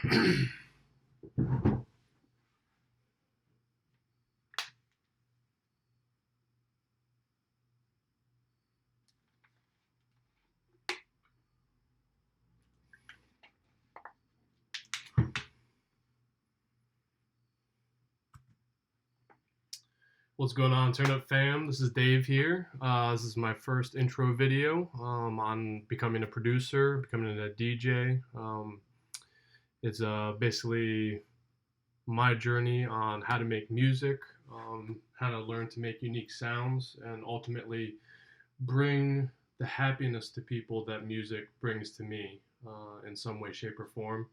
What's going on, Turn Up fam? This is Dave here. This is my first intro video on becoming a producer, becoming a DJ. It's basically my journey on how to make music, how to learn to make unique sounds, and ultimately bring the happiness to people that music brings to me in some way, shape, or form.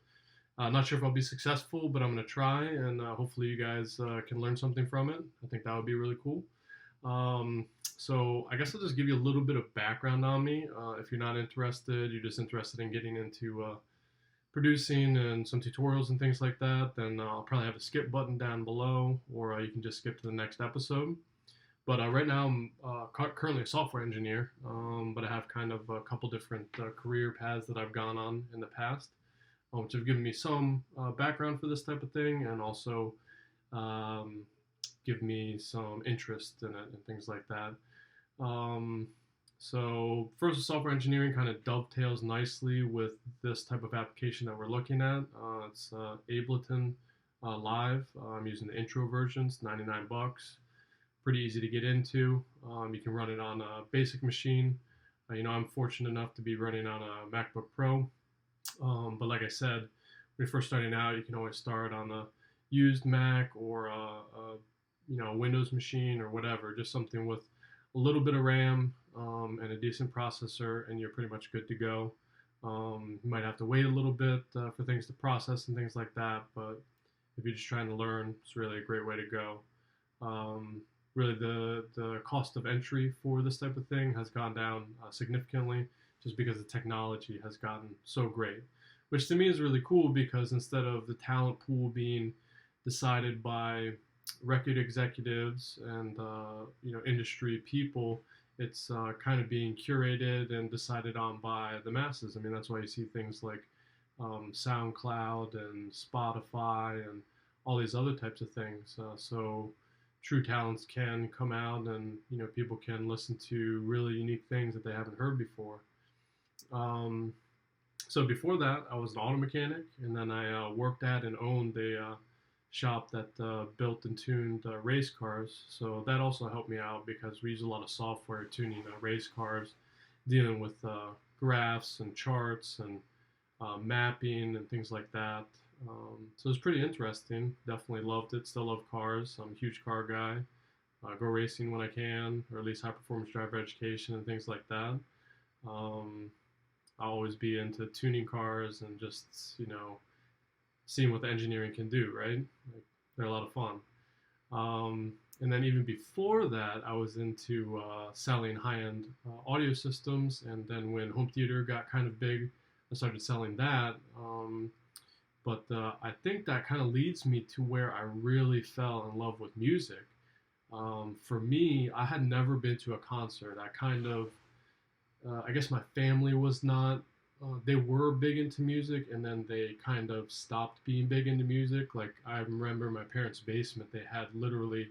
Not sure if I'll be successful, but I'm going to try, and hopefully you guys can learn something from it. I think that would be really cool. So I guess I'll just give you a little bit of background on me. If you're not interested, you're just interested in getting into producing and some tutorials and things like that, then I'll probably have a skip button down below, or you can just skip to the next episode. But right now I'm currently a software engineer, but I have kind of a couple different career paths that I've gone on in the past, which have given me some background for this type of thing, and also give me some interest in it and things like that. So first, software engineering kind of dovetails nicely with this type of application that we're looking at. It's Ableton Live. I'm using the intro version. It's 99 bucks. Pretty easy to get into. You can run it on a basic machine. I'm fortunate enough to be running on a MacBook Pro. But like I said, when you're first starting out, you can always start on a used Mac or a Windows machine or whatever, just something with a little bit of RAM and a decent processor, and you're pretty much good to go. You might have to wait a little bit for things to process and things like that, but if you're just trying to learn, it's really a great way to go. Really, the cost of entry for this type of thing has gone down significantly, just because the technology has gotten so great, which to me is really cool, because instead of the talent pool being decided by record executives and industry people, it's kind of being curated and decided on by the masses. I mean, that's why you see things like SoundCloud and Spotify and all these other types of things. So true talents can come out, and people can listen to really unique things that they haven't heard before. So before that, I was an auto mechanic, and then I worked at and owned a shop that built and tuned race cars. So that also helped me out, because we use a lot of software tuning race cars, dealing with graphs and charts and mapping and things like that. So it was pretty interesting. Definitely loved it. Still love cars. I'm a huge car guy. Go racing when I can, or at least high performance driver education and things like that. I'll always be into tuning cars and just, seeing what the engineering can do, right? Like, they're a lot of fun. And then even before that, I was into selling high-end audio systems. And then when home theater got kind of big, I started selling that. But I think that kind of leads me to where I really fell in love with music. For me, I had never been to a concert. I guess my family was not, they were big into music, and then they kind of stopped being big into music. Like, I remember my parents' basement, they had literally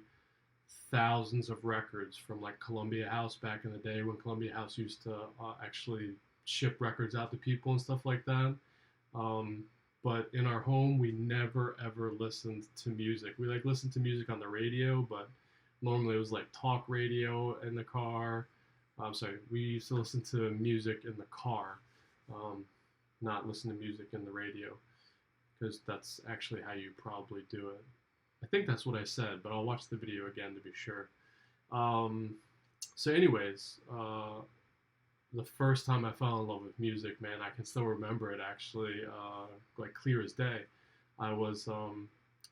thousands of records from like Columbia House back in the day, when Columbia House used to actually ship records out to people and stuff like that. But in our home, we never ever listened to music. We listened to music on the radio, but normally it was like talk radio in the car. I'm sorry, we used to listen to music in the car, not listen to music in the radio, because that's actually how you probably do it. I think that's what I said, but I'll watch the video again to be sure. So anyways, the first time I fell in love with music, man, I can still remember it actually, like clear as day. I was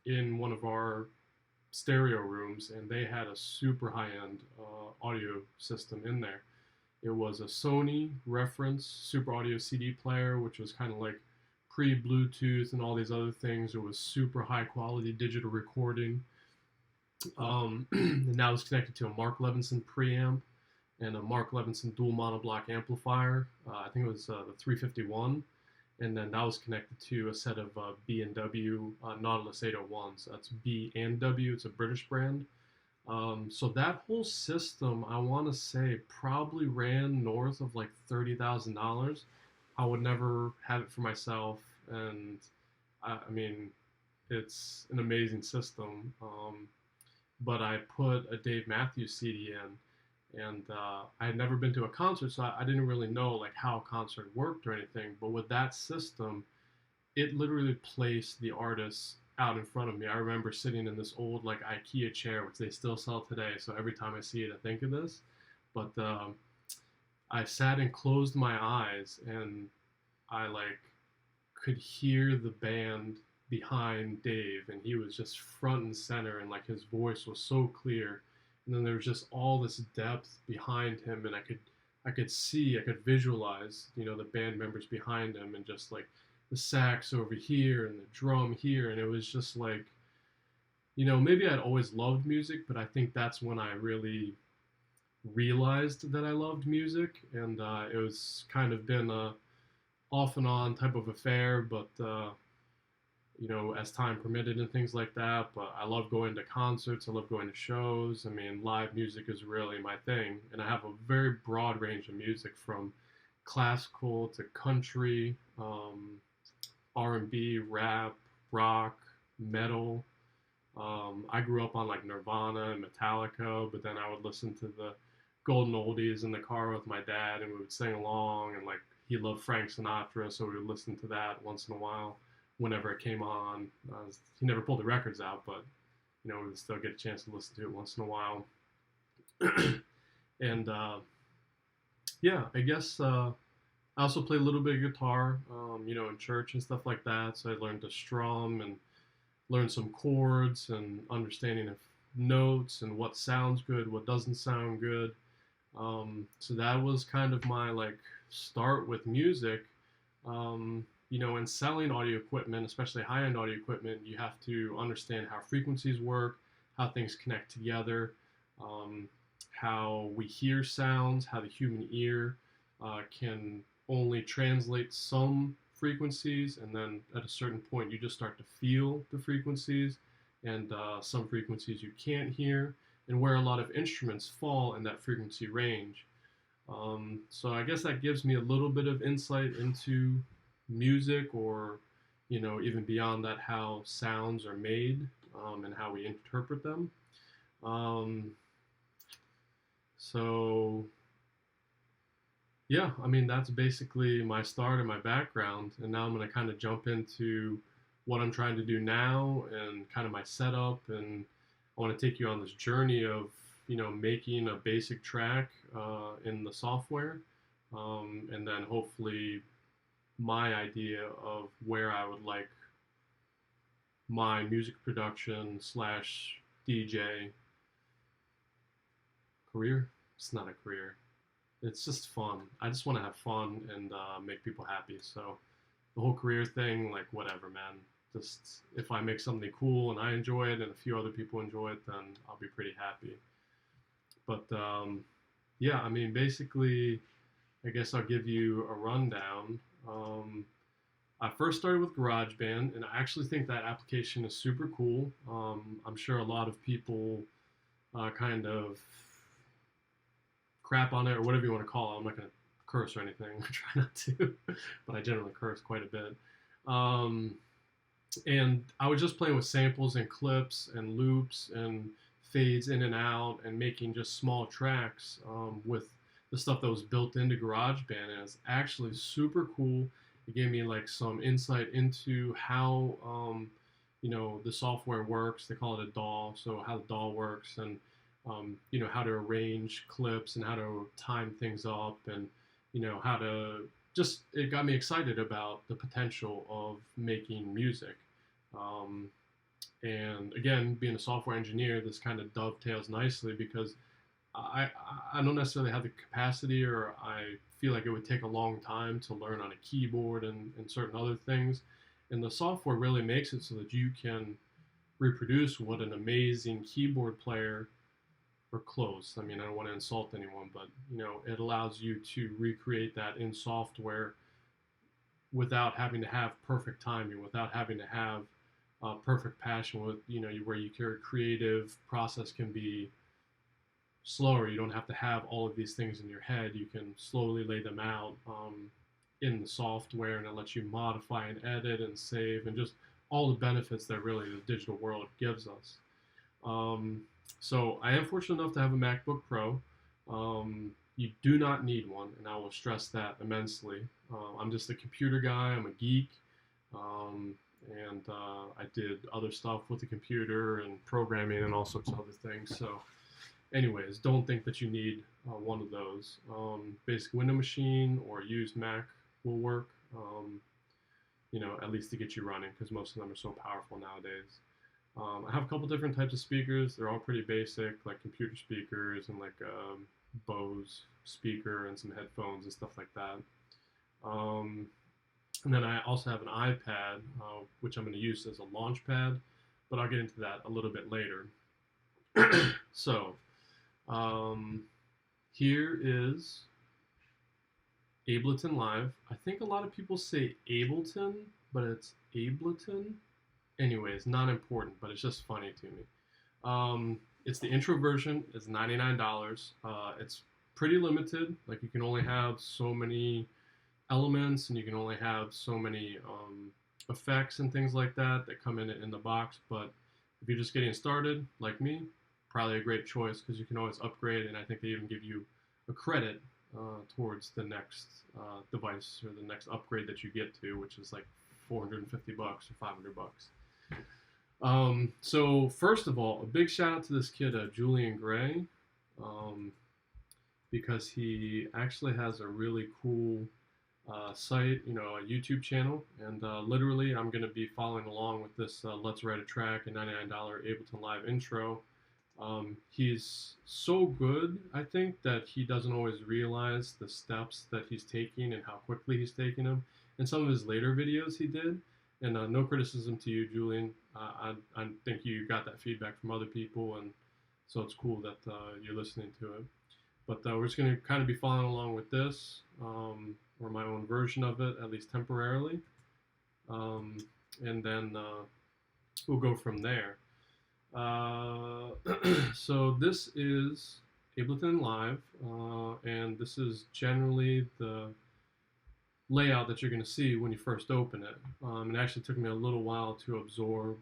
in one of our stereo rooms, and they had a super high-end audio system in there. It was a Sony reference super audio CD player, which was kind of like pre-Bluetooth and all these other things. It was super high-quality digital recording. And now it's connected to a Mark Levinson preamp and a Mark Levinson dual monoblock amplifier. I think it was the 351. and then that was connected to a set of B&W Nautilus 801s. That's B&W. It's a British brand. So that whole system, I want to say, probably ran north of like $30,000. I would never have it for myself, and I mean, it's an amazing system. But I put a Dave Matthews CD in, and I had never been to a concert, so I didn't really know like how a concert worked or anything. But with that system, it literally placed the artists out in front of me. I remember sitting in this old like IKEA chair, which they still sell today. So every time I see it, I think of this. But I sat and closed my eyes, and I like could hear the band behind Dave, and he was just front and center, and like his voice was so clear. And then there was just all this depth behind him, and I could see, I could visualize, you know, the band members behind him, and just like the sax over here and the drum here, and it was just like, you know, maybe I'd always loved music, but I think that's when I really realized that I loved music, and it was kind of been a off and on type of affair, but you know, as time permitted and things like that. But I love going to concerts. I love going to shows. I mean, live music is really my thing, and I have a very broad range of music from classical to country, R&B, rap, rock, metal. I grew up on like Nirvana and Metallica, but then I would listen to the golden oldies in the car with my dad, and we would sing along. And like he loved Frank Sinatra, so we would listen to that once in a while whenever it came on. He never pulled the records out, but you know, we would still get a chance to listen to it once in a while. And yeah, I guess I also play a little bit of guitar, you know, in church and stuff like that. So I learned to strum and learn some chords and understanding of notes and what sounds good, what doesn't sound good. So that was kind of my like start with music. You know, in selling audio equipment, especially high-end audio equipment, you have to understand how frequencies work, how things connect together, how we hear sounds, how the human ear can only translate some frequencies, and then at a certain point you just start to feel the frequencies, and some frequencies you can't hear, and where a lot of instruments fall in that frequency range. So I guess that gives me a little bit of insight into music, or you know, even beyond that, how sounds are made, and how we interpret them. Um, so yeah, I mean, that's basically my start and my background, and now I'm going to kind of jump into what I'm trying to do now and kind of my setup, and I want to take you on this journey of, you know, making a basic track in the software, and then hopefully my idea of where I would like my music production slash DJ career. It's not a career. It's just fun. I just want to have fun and make people happy. So the whole career thing, like whatever, man. Just if I make something cool and I enjoy it and a few other people enjoy it, then I'll be pretty happy. But yeah, I mean, basically, I guess I'll give you a rundown. I first started with GarageBand, and I actually think that application is super cool. I'm sure a lot of people kind of crap on it, or whatever you want to call it. I'm not going to curse or anything. I try not to, but I generally curse quite a bit. And I was just playing with samples and clips and loops and fades in and out, and making just small tracks with the stuff that was built into GarageBand, and it's actually super cool. It gave me like some insight into how you know, the software works. They call it a DAW, so how the DAW works, and you know, how to arrange clips and how to time things up, and you know, how to just, it got me excited about the potential of making music. And again, being a software engineer, this kind of dovetails nicely, because I, I don't necessarily have the capacity, or I feel like it would take a long time to learn on a keyboard and certain other things. And the software really makes it so that you can reproduce what an amazing keyboard player, or close. I mean, I don't want to insult anyone, but you know, it allows you to recreate that in software without having to have perfect timing, without having to have perfect passion, with where your creative process can be slower. You don't have to have all of these things in your head. You can slowly lay them out in the software, and it lets you modify and edit and save, and just all the benefits that really the digital world gives us. So I am fortunate enough to have a MacBook Pro. You do not need one, and I will stress that immensely. I'm just a computer guy. I'm a geek, and I did other stuff with the computer and programming and all sorts of other things. So anyways, don't think that you need one of those. Basic Windows machine or used Mac will work, at least to get you running, because most of them are so powerful nowadays. I have a couple different types of speakers. They're all pretty basic, like computer speakers and like Bose speaker and some headphones and stuff like that. And then I also have an iPad, which I'm going to use as a Launchpad, but I'll get into that a little bit later. So, here is Ableton Live. I think a lot of people say Ableton, but it's Ableton. Anyways, not important, but it's just funny to me. It's the intro version. It's $99. It's pretty limited. Like, you can only have so many elements, and you can only have so many effects and things like that come in the box. But if you're just getting started, like me, probably a great choice, because you can always upgrade, and I think they even give you a credit towards the next device or the next upgrade that you get to, which is like $450 or $500. So first of all, a big shout out to this kid, Julian Gray, because he actually has a really cool site, a YouTube channel, and literally I'm going to be following along with this Let's Write a Track, a $99 Ableton Live Intro. He's so good, I think, that he doesn't always realize the steps that he's taking and how quickly he's taking them. In some of his later videos he did, and no criticism to you, Julian. I think you got that feedback from other people, and so it's cool that you're listening to it. But we're just going to kind of be following along with this, or my own version of it, at least temporarily. And then we'll go from there. So this is Ableton Live, and this is generally the layout that you're going to see when you first open it. It actually took me a little while to absorb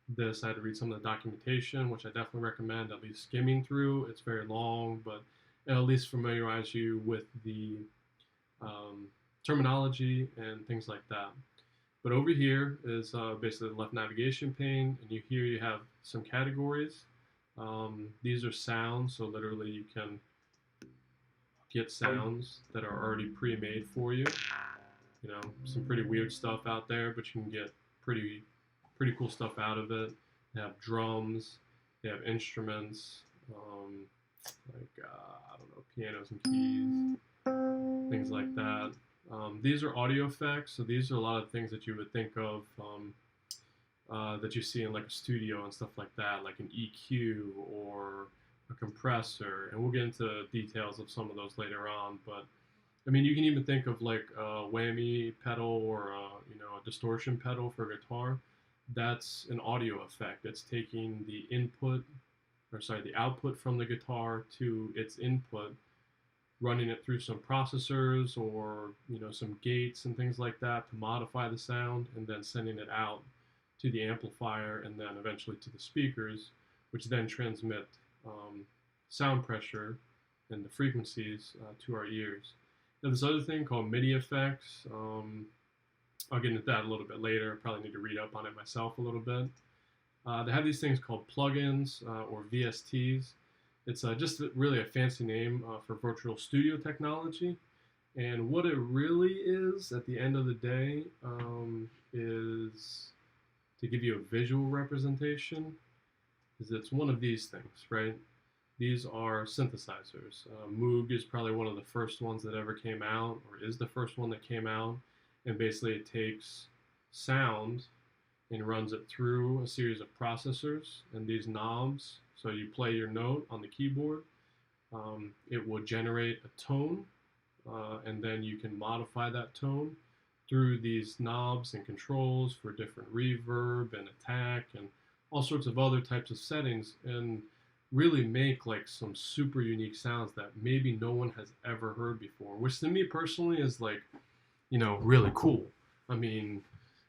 this. I had to read some of the documentation, which I definitely recommend at least skimming through. It's very long, but it'll at least familiarize you with the terminology and things like that. But over here is basically the left navigation pane, and here you have some categories. These are sounds, so literally you can get sounds that are already pre-made for you. Some pretty weird stuff out there, but you can get pretty cool stuff out of it. They have drums, they have instruments, like I don't know, pianos and keys, things like that. These are audio effects, so these are a lot of things that you would think of that you see in like a studio and stuff like that, like an EQ or a compressor, and we'll get into details of some of those later on. But I mean, you can even think of like a whammy pedal or a distortion pedal for a guitar. That's an audio effect. It's taking the output from the guitar to its input, running it through some processors or some gates and things like that to modify the sound, and then sending it out to the amplifier and then eventually to the speakers, which then transmit sound pressure and the frequencies to our ears. Now, this other thing called MIDI effects, I'll get into that a little bit later. I probably need to read up on it myself a little bit. They have these things called plugins or VSTs. It's just really a fancy name for virtual studio technology. And what it really is, at the end of the day, is to give you a visual representation, is it's one of these things, right? These are synthesizers. Moog is probably one of the first ones that ever came out, or is the first one that came out. And basically it takes sound and runs it through a series of processors and these knobs. So you play your note on the keyboard, it will generate a tone, and then you can modify that tone through these knobs and controls for different reverb and attack and all sorts of other types of settings, and really make like some super unique sounds that maybe no one has ever heard before, which to me personally is like, really cool. I mean,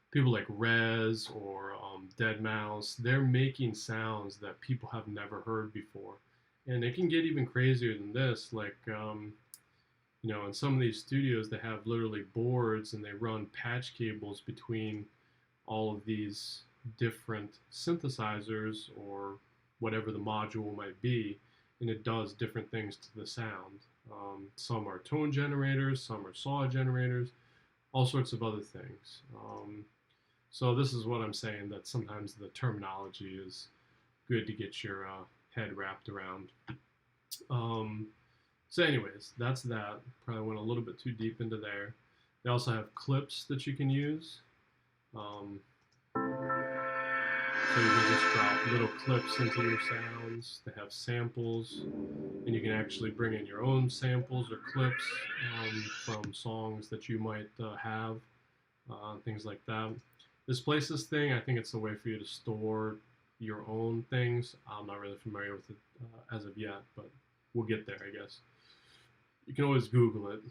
people like Rez or Dead Mouse, they're making sounds that people have never heard before. And it can get even crazier than this. Like, in some of these studios, they have literally boards and they run patch cables between all of these different synthesizers or whatever the module might be, and it does different things to the sound. Some are tone generators, some are saw generators, all sorts of other things. So this is what I'm saying, that sometimes the terminology is good to get your head wrapped around. So anyways, that's that. Probably went a little bit too deep into there. They also have clips that you can use. So you can just drop little clips into your sounds. They have samples, and you can actually bring in your own samples or clips from songs that you might have, things like that. This Places thing, I think it's a way for you to store your own things. I'm not really familiar with it as of yet, but we'll get there, I guess. You can always Google it.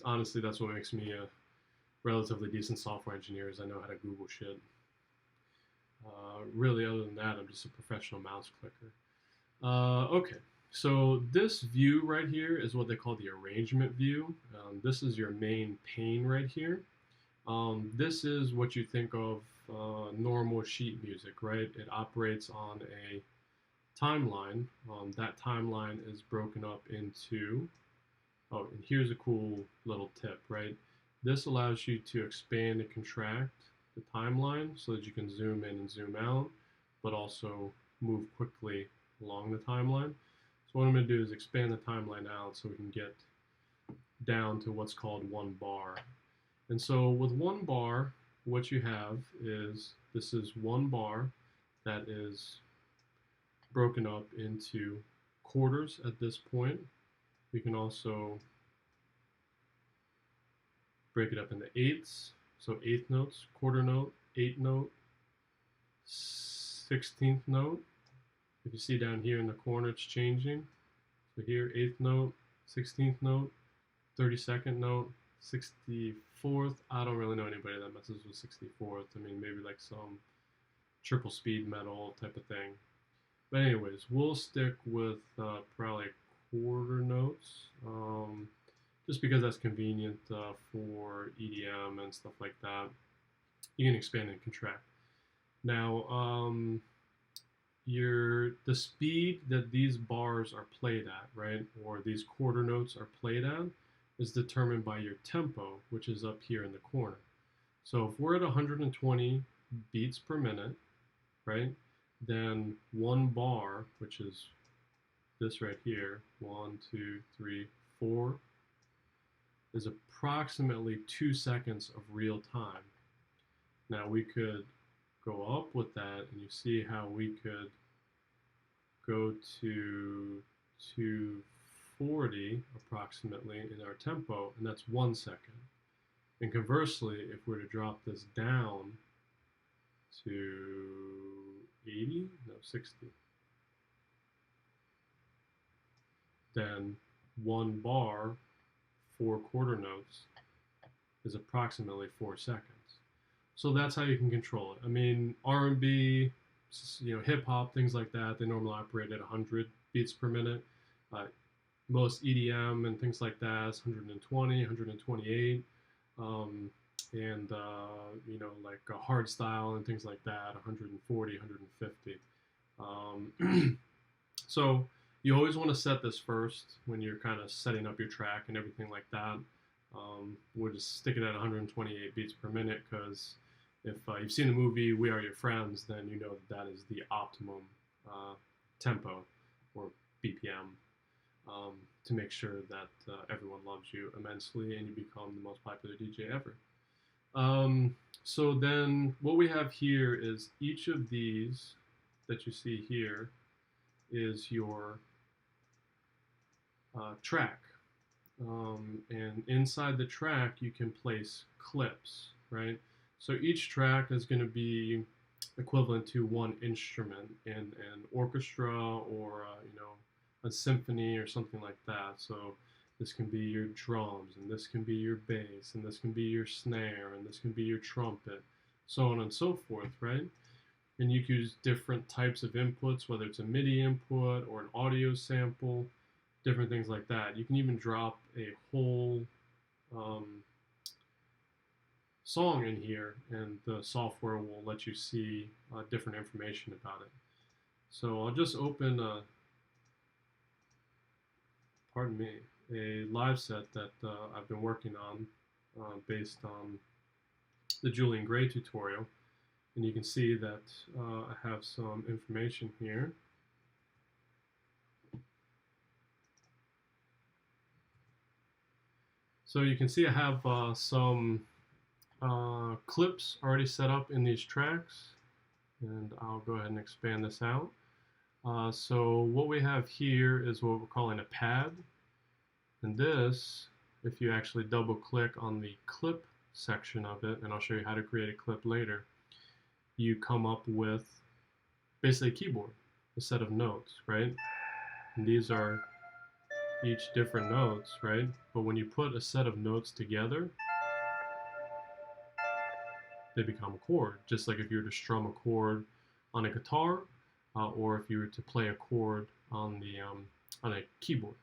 Honestly, that's what makes me a relatively decent software engineer, is I know how to Google shit. Really, other than that, I'm just a professional mouse clicker. Okay, so this view right here is what they call the arrangement view. This is your main pane right here. This is what you think of normal sheet music, right? It operates on a timeline. That timeline is broken up into, oh, and here's a cool little tip, right? This allows you to expand and contract the timeline so that you can zoom in and zoom out, but also move quickly along the timeline. So what I'm going to do is expand the timeline out so we can get down to what's called one bar. And so with one bar, what you have is, this is one bar that is broken up into quarters at this point. We can also break it up into eighths. So eighth notes, quarter note, eighth note, 16th note. If you see down here in the corner, it's changing. So here, eighth note, 16th note, 32nd note, 64th. I don't really know anybody that messes with 64th. I mean, maybe like some triple speed metal type of thing. But anyways, we'll stick with probably quarter notes. Just because that's convenient for EDM and stuff like that. You can expand and contract. Now, the speed that these bars are played at, right, or these quarter notes are played at, is determined by your tempo, which is up here in the corner. So if we're at 120 beats per minute, right, then one bar, which is this right here, 1, 2, 3, 4, is approximately 2 seconds of real time. Now we could go up with that, and you see how we could go to 240 approximately in our tempo, and that's 1 second. And conversely, if we're to drop this down to 80, no, 60, then one bar, 4 quarter notes, is approximately 4 seconds. So that's how you can control it. I mean, R&B, hip hop, things like that, they normally operate at 100 beats per minute. Most EDM and things like that is 120, 128, and like hard style and things like that, 140, 150. So you always want to set this first when you're kind of setting up your track and everything like that. We'll just stick it at 128 beats per minute, because if you've seen the movie We Are Your Friends, then you know that is the optimum tempo or BPM to make sure that everyone loves you immensely and you become the most popular DJ ever. So then what we have here is each of these that you see here is your track. And inside the track, you can place clips. right? So each track is going to be equivalent to one instrument in an orchestra or a symphony or something like that. So this can be your drums, and this can be your bass, and this can be your snare, and this can be your trumpet, so on and so forth, right? And you can use different types of inputs, whether it's a MIDI input or an audio sample, different things like that. You can even drop a whole song in here, and the software will let you see different information about it. So I'll just open pardon me, a live set that I've been working on based on the Julian Gray tutorial. And you can see that I have some information here. So you can see I have some clips already set up in these tracks, and I'll go ahead and expand this out. So what we have here is what we're calling a pad, and this, if you actually double click on the clip section of it, and I'll show you how to create a clip later, you come up with basically a keyboard, a set of notes, right? And these are each different notes, right? But when you put a set of notes together, they become a chord, just like if you were to strum a chord on a guitar, or if you were to play a chord on a keyboard.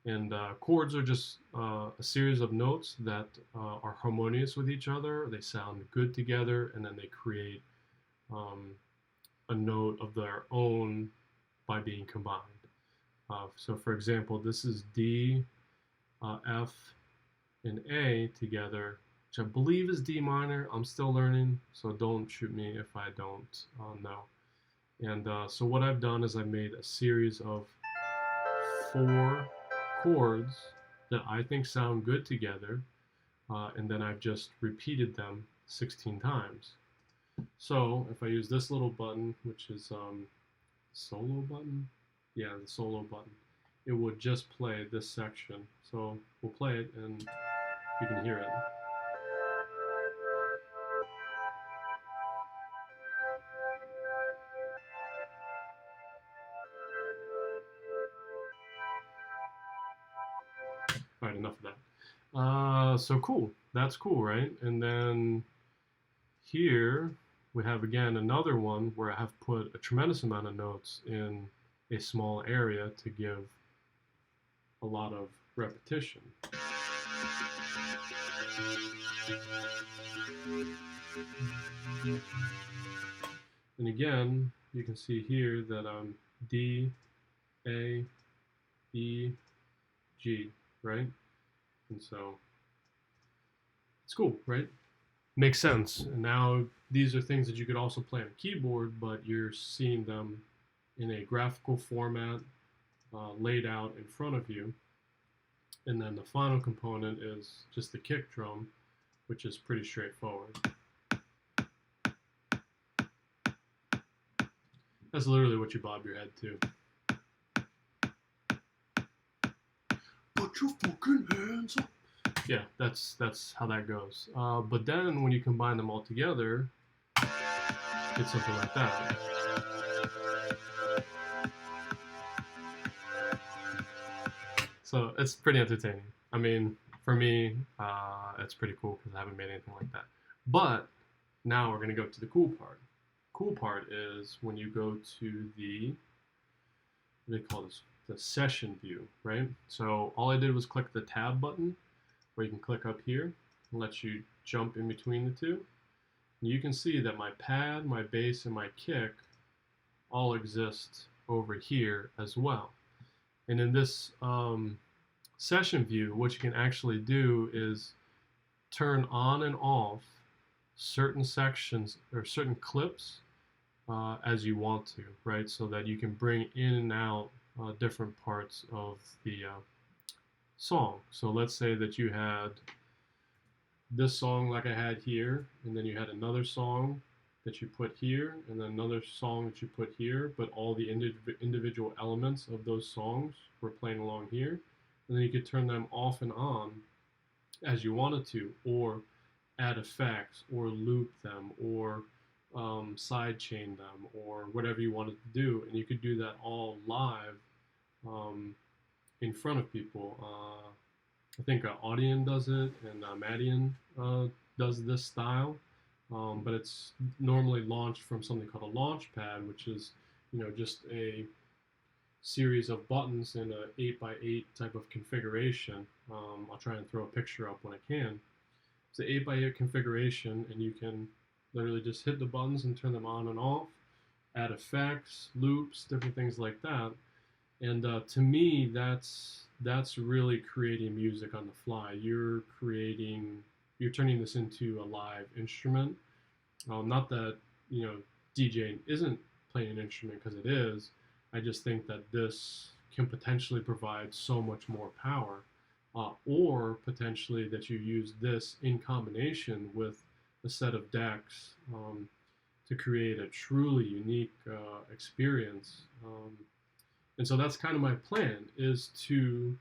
And chords are just a series of notes that are harmonious with each other. They sound good together, and then they create a note of their own by being combined. So for example, this is D, F, and A together, which I believe is D minor. I'm still learning, so don't shoot me if I don't know. And so what I've done is I made a series of 4 chords that I think sound good together, and then I've just repeated them 16 times. So if I use this little button, which is solo button, yeah, the solo button, it would just play this section. So we'll play it and you can hear it. All right, enough of that. So cool, that's cool, right? And then here we have again another one where I have put a tremendous amount of notes in a small area to give a lot of repetition. And again, you can see here that I'm D, A, E, G, right? And so it's cool, right? Makes sense. And now these are things that you could also play on a keyboard, but you're seeing them in a graphical format laid out in front of you. And then the final component is just the kick drum, which is pretty straightforward. That's literally what you bob your head to. Put your fucking hands up. Yeah, that's how that goes. But then when you combine them all together, it's something like that. So it's pretty entertaining. I mean, for me, it's pretty cool because I haven't made anything like that. But now we're going to go to the cool part. Cool part is when you go to the, what do they call this? The session view, right? So all I did was click the tab button, where you can click up here and let you jump in between the two. And you can see that my pad, my bass, and my kick all exist over here as well. And in this session view, what you can actually do is turn on and off certain sections or certain clips as you want to, right? So that you can bring in and out different parts of the song. So let's say that you had this song like I had here, and then you had another song that you put here, and then another song that you put here, but all the individual elements of those songs were playing along here. And then you could turn them off and on as you wanted to, or add effects or loop them or sidechain them or whatever you wanted to do, and you could do that all live um, in front of people. I think Audion does it, and Madian does this style, but it's normally launched from something called a Launchpad, which is just a series of buttons in a 8x8 type of configuration. I'll try and throw a picture up when I can. It's an 8x8 configuration, and you can literally just hit the buttons and turn them on and off, add effects, loops, different things like that. And to me, that's really creating music on the fly. You're turning this into a live instrument. Not that DJing isn't playing an instrument, because it is. I just think that this can potentially provide so much more power, or potentially that you use this in combination with a set of decks to create a truly unique experience. And so that's kind of my plan, is to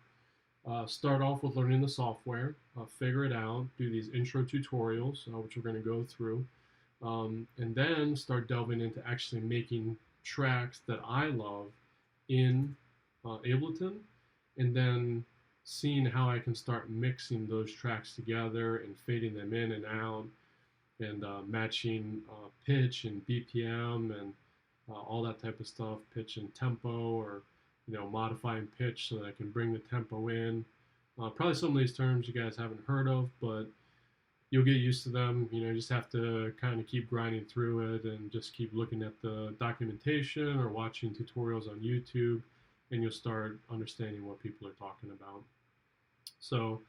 start off with learning the software, figure it out, do these intro tutorials, which we're going to go through, and then start delving into actually making tracks that I love in Ableton, and then seeing how I can start mixing those tracks together and fading them in and out, and matching pitch and BPM and all that type of stuff, pitch and tempo, or modifying pitch so that I can bring the tempo in. Probably some of these terms you guys haven't heard of, but you'll get used to them. You just have to kind of keep grinding through it and just keep looking at the documentation or watching tutorials on YouTube, and you'll start understanding what people are talking about. So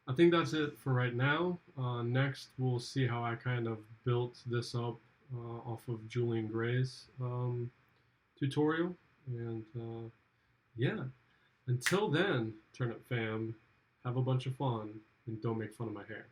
I think that's it for right now. Next, we'll see how I kind of built this up off of Julian Gray's tutorial. And yeah, until then, Turn Up fam, have a bunch of fun and don't make fun of my hair.